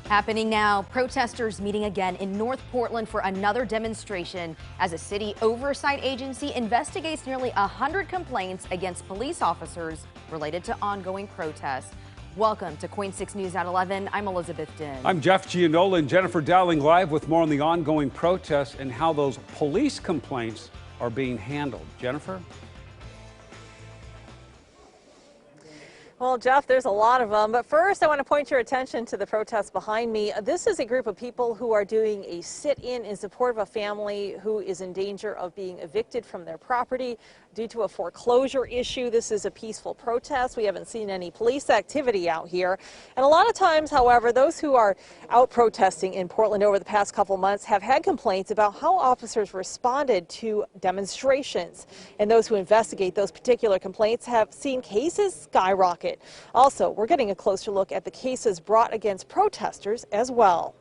Happening now, protesters meeting again in North Portland for another demonstration as a city oversight agency investigates nearly 100 complaints against police officers related to ongoing protests. Welcome to KOIN 6 News at 11. I'm Elizabeth Din. I'm Jeff Gianola and Jennifer Dowling live with more on the ongoing protests and how those police complaints are being handled. Jennifer? Well, Jeff, there's a lot of them, but first I want to point your attention to the protest behind me. This is a group of people who are doing a sit-in in support of a family who is in danger of being evicted from their property due to a foreclosure issue. This is a peaceful protest. We haven't seen any police activity out here. And a lot of times, however, those who are out protesting in Portland over the past couple months have had complaints about how officers responded to demonstrations. And those who investigate those particular complaints have seen cases skyrocket. Also, we're getting a closer look at the cases brought against protesters as well.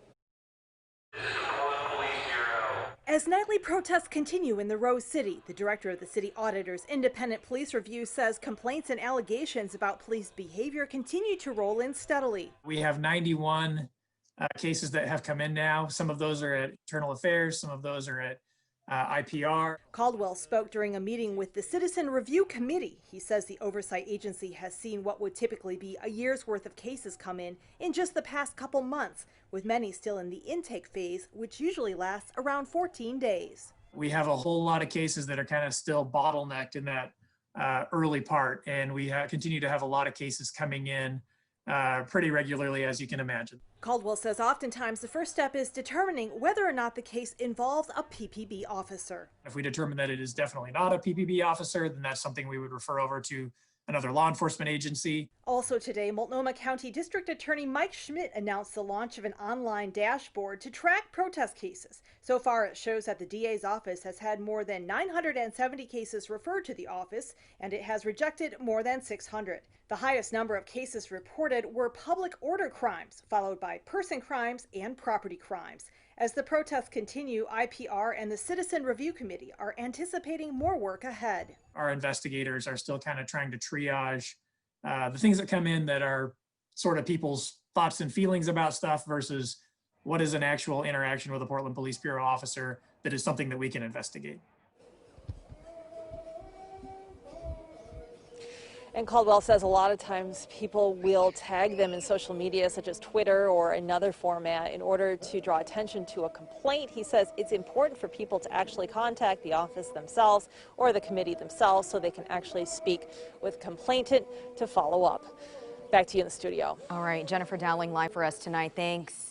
As nightly protests continue in the Rose City, the director of the city auditor's independent police review says complaints and allegations about police behavior continue to roll in steadily. We have 91 cases that have come in now. Some of those are at internal affairs, some of those are at IPR. Caldwell spoke during a meeting with the Citizen Review Committee. He says the oversight agency has seen what would typically be a year's worth of cases come in just the past couple months, with many still in the intake phase, which usually lasts around 14 days. We have a whole lot of cases that are kind of still bottlenecked in that early part, and we continue to have a lot of cases coming in pretty regularly, as you can imagine. Caldwell says oftentimes the first step is determining whether or not the case involves a PPB officer. If we determine that it is definitely not a PPB officer, then that's something we would refer over to another law enforcement agency. Also today, Multnomah County District Attorney Mike Schmidt announced the launch of an online dashboard to track protest cases. So far, it shows that the DA's office has had more than 970 cases referred to the office, and it has rejected more than 600. The highest number of cases reported were public order crimes, followed by person crimes and property crimes. As the protests continue, IPR and the Citizen Review Committee are anticipating more work ahead. Our investigators are still kind of trying to triage the things that come in that are sort of people's thoughts and feelings about stuff versus what is an actual interaction with a Portland Police Bureau officer that is something that we can investigate. And Caldwell says a lot of times people will tag them in social media such as Twitter or another format in order to draw attention to a complaint. He says it's important for people to actually contact the office themselves or the committee themselves so they can actually speak with complainant to follow up. Back to you in the studio. All right, Jennifer Dowling live for us tonight. Thanks.